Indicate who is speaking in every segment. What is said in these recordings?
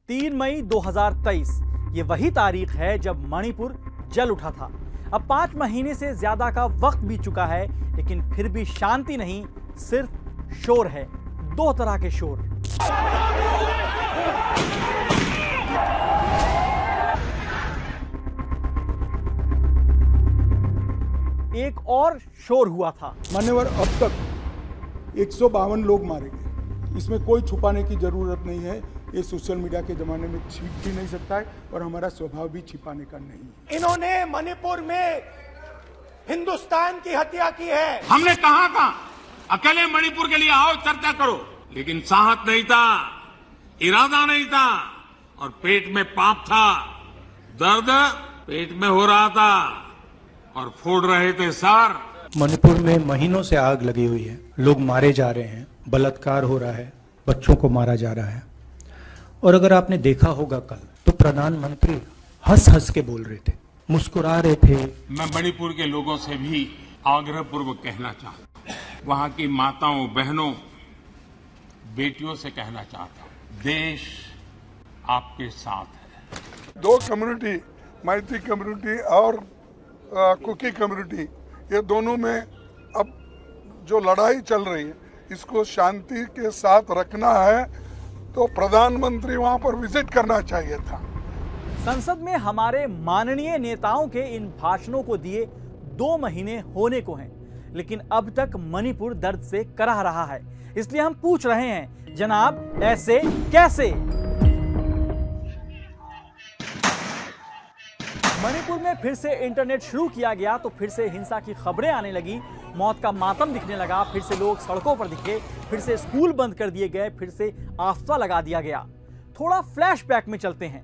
Speaker 1: 3 मई 2023 ये वही तारीख है जब मणिपुर जल उठा था। अब 5 महीने से ज्यादा का वक्त बीत चुका है, लेकिन फिर भी शांति नहीं, सिर्फ शोर है। 2 तरह के शोर। एक और शोर हुआ था।
Speaker 2: मान्यवर, अब तक 152 लोग मारे गए, इसमें कोई छुपाने की जरूरत नहीं है। ये सोशल मीडिया के जमाने में छिप भी नहीं सकता है और हमारा स्वभाव भी छिपाने का नहीं है।
Speaker 3: इन्होंने मणिपुर में हिंदुस्तान की हत्या की है।
Speaker 4: हमने कहा था अकेले मणिपुर के लिए आओ चर्चा करो, लेकिन साहस नहीं था, इरादा नहीं था और पेट में पाप था। दर्द पेट में हो रहा था और फोड़ रहे थे सर।
Speaker 5: मणिपुर में महीनों से आग लगी हुई है, लोग मारे जा रहे हैं, बलात्कार हो रहा है, बच्चों को मारा जा रहा है। और अगर आपने देखा होगा कल, तो प्रधानमंत्री हंस हंस के बोल रहे थे, मुस्कुरा रहे थे।
Speaker 4: मैं मणिपुर के लोगों से भी आग्रह पूर्वक कहना चाहता हूं, वहां की माताओं, बहनों, बेटियों से कहना चाहता हूं, देश आपके साथ है।
Speaker 2: 2 कम्युनिटी, मैती कम्युनिटी और कुकी कम्युनिटी, ये दोनों में अब जो लड़ाई चल रही है, इसको शांति के साथ रखना है तो प्रधानमंत्री वहां पर विजिट करना चाहिए था।
Speaker 1: संसद में हमारे माननीय नेताओं के इन भाषणों को दिए 2 महीने होने को हैं, लेकिन अब तक मणिपुर दर्द से कराह रहा है। इसलिए हम पूछ रहे हैं, जनाब ऐसे कैसे? मणिपुर में फिर से इंटरनेट शुरू किया गया तो फिर से हिंसा की खबरें आने लगी, मौत का मातम दिखने लगा, फिर से लोग सड़कों पर दिखे, फिर से स्कूल बंद कर दिए गए, फिर से आफ्ता लगा दिया गया। थोड़ा फ्लैशबैक में चलते हैं।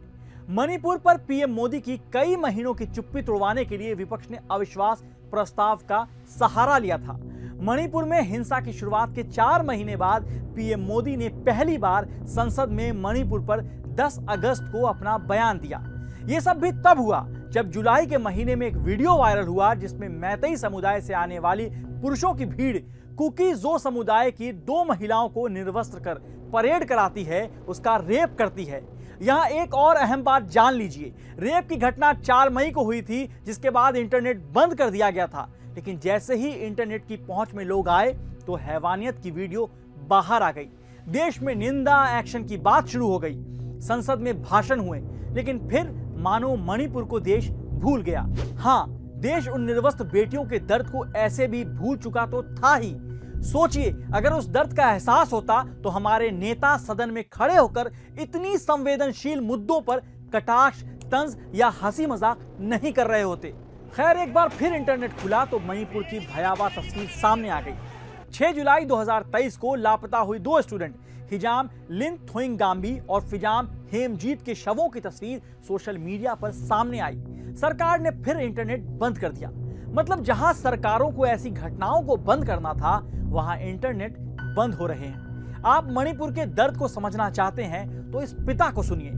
Speaker 1: मणिपुर पर पीएम मोदी की कई महीनों की चुप्पी तोड़वाने के लिए विपक्ष ने अविश्वास प्रस्ताव का सहारा लिया था। मणिपुर में हिंसा की शुरुआत के 4 महीने बाद पीएम मोदी ने पहली बार संसद में मणिपुर पर 10 अगस्त को अपना बयान दिया। ये सब भी तब हुआ जब जुलाई के महीने में एक वीडियो वायरल हुआ जिसमें मैतेई समुदाय से आने वाली पुरुषों की भीड़ कुकी जो समुदाय की 2 महिलाओं को निर्वस्त्र कर परेड कराती है, उसका रेप करती है। यहां एक और अहम बात जान लीजिए, रेप की घटना 4 मई को हुई थी, जिसके बाद इंटरनेट बंद कर दिया गया था। लेकिन जैसे ही इंटरनेट की पहुंच में लोग आए तो हैवानियत की वीडियो बाहर आ गई। देश में निंदा एक्शन की बात शुरू हो गई, संसद में भाषण हुए, लेकिन फिर मानो मणिपुर को देश भूल गया। हाँ, देश उन निर्वस्त्र बेटियों के दर्द को ऐसे भी भूल चुका तो था ही। सोचिए, अगर उस दर्द का एहसास होता तो हमारे नेता सदन में खड़े होकर इतनी संवेदनशील मुद्दों पर कटाक्ष, तंज या हंसी मजाक नहीं कर रहे होते। खैर, एक बार फिर इंटरनेट खुला तो मणिपुर की भयावह तस्वीर सामने आ गई। 6 जुलाई 2023 को लापता हुई 2 स्टूडेंट हिजाम लिनथोइंगाम्बी और फिजाम हेमजीत के शवों की तस्वीर सोशल मीडिया पर सामने आई। सरकार ने फिर इंटरनेट बंद कर दिया। मतलब जहां सरकारों को ऐसी घटनाओं को बंद करना था, वहां इंटरनेट बंद हो रहे हैं। आप मणिपुर के दर्द को समझना चाहते हैं तो इस पिता को सुनिए।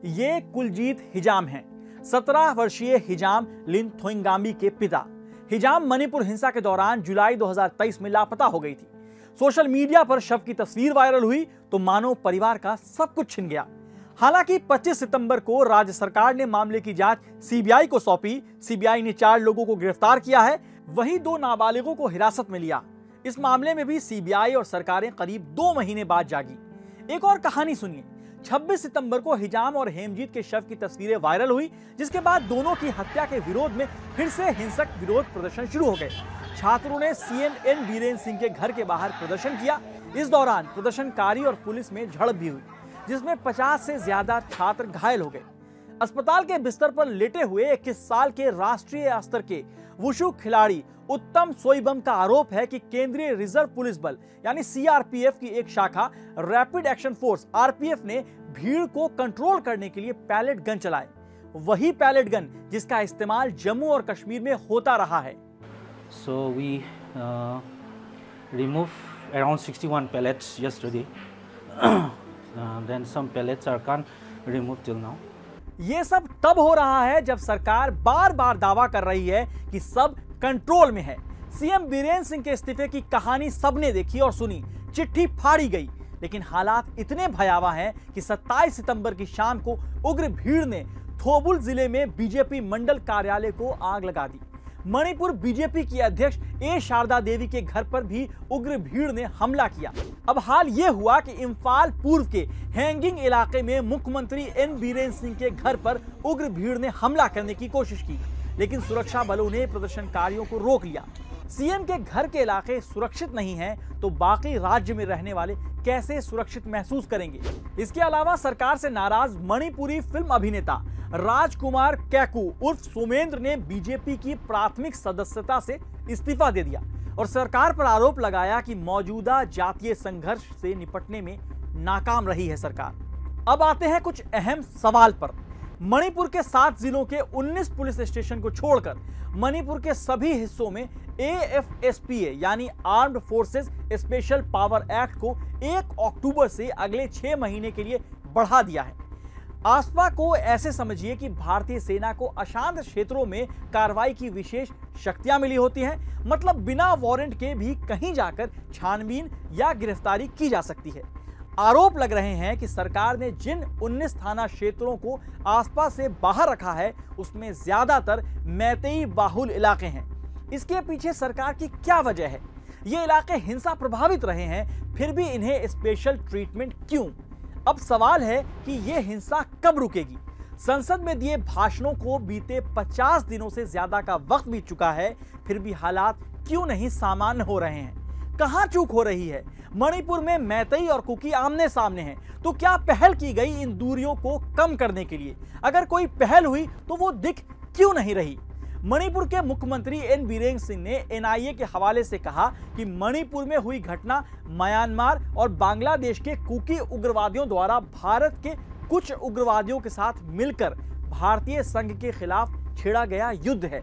Speaker 1: ये कुलजीत हिजाम हैं, 17 वर्षीय हिजाम लिनथोइंगाम्बी के पिता। हिजाम मणिपुर हिंसा के दौरान जुलाई 2023 में लापता हो गई थी। सोशल मीडिया पर शव की तस्वीर वायरल हुई तो मानो परिवार का सब कुछ छिन गया। हालांकि 25 सितंबर को राज्य सरकार ने मामले की जांच सीबीआई को सौंपी। सीबीआई ने 4 लोगों को गिरफ्तार किया है, वहीं 2 नाबालिगों को हिरासत में लिया। इस मामले में भी सीबीआई और सरकारें करीब 2 महीने बाद जागी। एक और कहानी सुनिए। 26 सितंबर को हिजाम और हेमजीत के शव की तस्वीरें वायरल हुई, जिसके बाद दोनों की हत्या के विरोध में फिर से हिंसक विरोध प्रदर्शन शुरू हो गए। छात्रों ने सीएनएन वीरेंद्र सिंह के घर के बाहर प्रदर्शन किया। इस दौरान प्रदर्शनकारी और पुलिस में झड़प भी हुई, जिसमें 50 से ज्यादा छात्र घायल हो गए। अस्पताल के बिस्तर पर लेटे हुए 21 साल के राष्ट्रीय स्तर के वुशु खिलाड़ी उत्तम सोइबम का आरोप है कि केंद्रीय रिजर्व पुलिस बल यानी सीआरपीएफ की एक शाखा रैपिड एक्शन फोर्स आरपीएफ ने भीड़ को कंट्रोल करने के लिए पैलेट गन चलाए। वही पैलेट गन जिसका इस्तेमाल जम्मू और कश्मीर में होता रहा है।
Speaker 6: So we remove around 61 pellets yesterday. then some pellets are can't remove till now.
Speaker 1: ये सब तब हो रहा है जब सरकार बार बार दावा कर रही है कि सब कंट्रोल में है। सीएम बीरेंद्र सिंह के इस्तीफे की कहानी सबने देखी और सुनी, चिट्ठी फाड़ी गई, लेकिन हालात इतने भयावह हैं कि 27 सितंबर की शाम को उग्र भीड़ ने थोबुल जिले में बीजेपी मंडल कार्यालय को आग लगा दी। मणिपुर बीजेपी की अध्यक्ष ए शारदा देवी के घर पर भी उग्र भीड़ ने हमला किया। अब हाल यह हुआ कि इम्फाल पूर्व के हैंगिंग इलाके में मुख्यमंत्री एन बीरेंद्र सिंह के घर पर उग्र भीड़ ने हमला करने की कोशिश की, लेकिन सुरक्षा बलों ने प्रदर्शनकारियों को रोक लिया। सीएम के घर के इलाके सुरक्षित नहीं हैं, तो बाकी राज्य में रहने वाले कैसे सुरक्षित महसूस करेंगे? इसके अलावा सरकार से नाराज मणिपुरी फिल्म अभिनेता राजकुमार कैकू उर्फ सोमेंद्र ने बीजेपी की प्राथमिक सदस्यता से इस्तीफा दे दिया और सरकार पर आरोप लगाया कि मौजूदा जातीय संघर्ष से निपटने में नाकाम रही है सरकार। अब आते हैं कुछ अहम सवाल पर। मणिपुर के 7 जिलों के 19 पुलिस स्टेशन को छोड़कर मणिपुर के सभी हिस्सों में AFSPA यानी armed forces special power act को 1 अक्टूबर से अगले 6 महीने के लिए बढ़ा दिया है। आसपा को ऐसे समझिए कि भारतीय सेना को अशांत क्षेत्रों में कार्रवाई की विशेष शक्तियां मिली होती हैं, मतलब बिना वारंट के भी कहीं जाकर छानबीन या गिरफ्तारी की जा सकती है। आरोप लग रहे हैं कि सरकार ने जिन 19 थाना क्षेत्रों को आसपा से बाहर रखा है उसमें ज्यादातर मैतेई बाहुल इलाके हैं। इसके पीछे सरकार की क्या वजह है? ये इलाके हिंसा प्रभावित रहे हैं, फिर भी इन्हें स्पेशल ट्रीटमेंट क्यों? अब सवाल है कि यह हिंसा कब रुकेगी? संसद में दिए भाषणों को बीते 50 दिनों से ज्यादा का वक्त बीत चुका है, फिर भी हालात क्यों नहीं सामान्य हो रहे हैं? कहां चूक हो रही है? मणिपुर में मैतेई और कुकी आमने सामने हैं, तो क्या पहल की गई इन दूरियों को कम करने के लिए? अगर कोई पहल हुई तो वो दिख क्यों नहीं रही? मणिपुर के मुख्यमंत्री एन बीरेंद्र सिंह ने NIA के हवाले से कहा कि मणिपुर में हुई घटना म्यांमार और बांग्लादेश के कुकी उग्रवादियों द्वारा भारत के कुछ उग्रवादियों के साथ मिलकर भारतीय संघ के खिलाफ छेड़ा गया युद्ध है।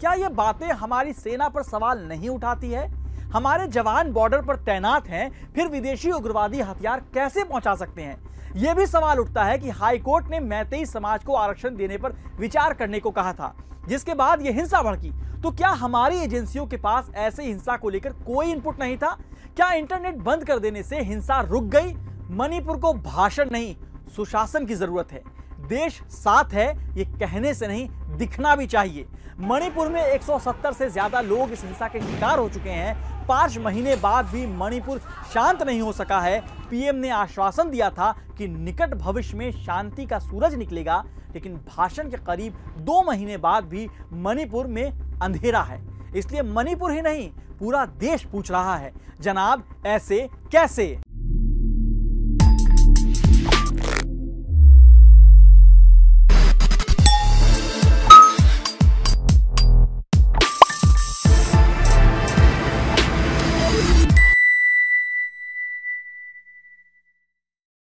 Speaker 1: क्या ये बातें हमारी सेना पर सवाल नहीं उठाती है? हमारे जवान बॉर्डर पर तैनात हैं, फिर विदेशी उग्रवादी हथियार कैसे पहुंचा सकते हैं? यह भी सवाल उठता है कि हाईकोर्ट ने मैतेई समाज को आरक्षण देने पर विचार करने को कहा था, जिसके बाद यह हिंसा भड़की। तो क्या हमारी एजेंसियों के पास ऐसे हिंसा को लेकर कोई इनपुट नहीं था? क्या इंटरनेट बंद कर देने से हिंसा रुक गई? मणिपुर को भाषण नहीं, सुशासन की जरूरत है। देश साथ है, ये कहने से नहीं, दिखना भी चाहिए। मणिपुर में 170 से ज्यादा लोग इस हिंसा के शिकार हो चुके हैं। 5 महीने बाद भी मणिपुर शांत नहीं हो सका है। पीएम ने आश्वासन दिया था कि निकट भविष्य में शांति का सूरज निकलेगा, लेकिन भाषण के करीब 2 महीने बाद भी मणिपुर में अंधेरा है। इसलिए मणिपुर ही नहीं, पूरा देश पूछ रहा है, जनाब ऐसे कैसे?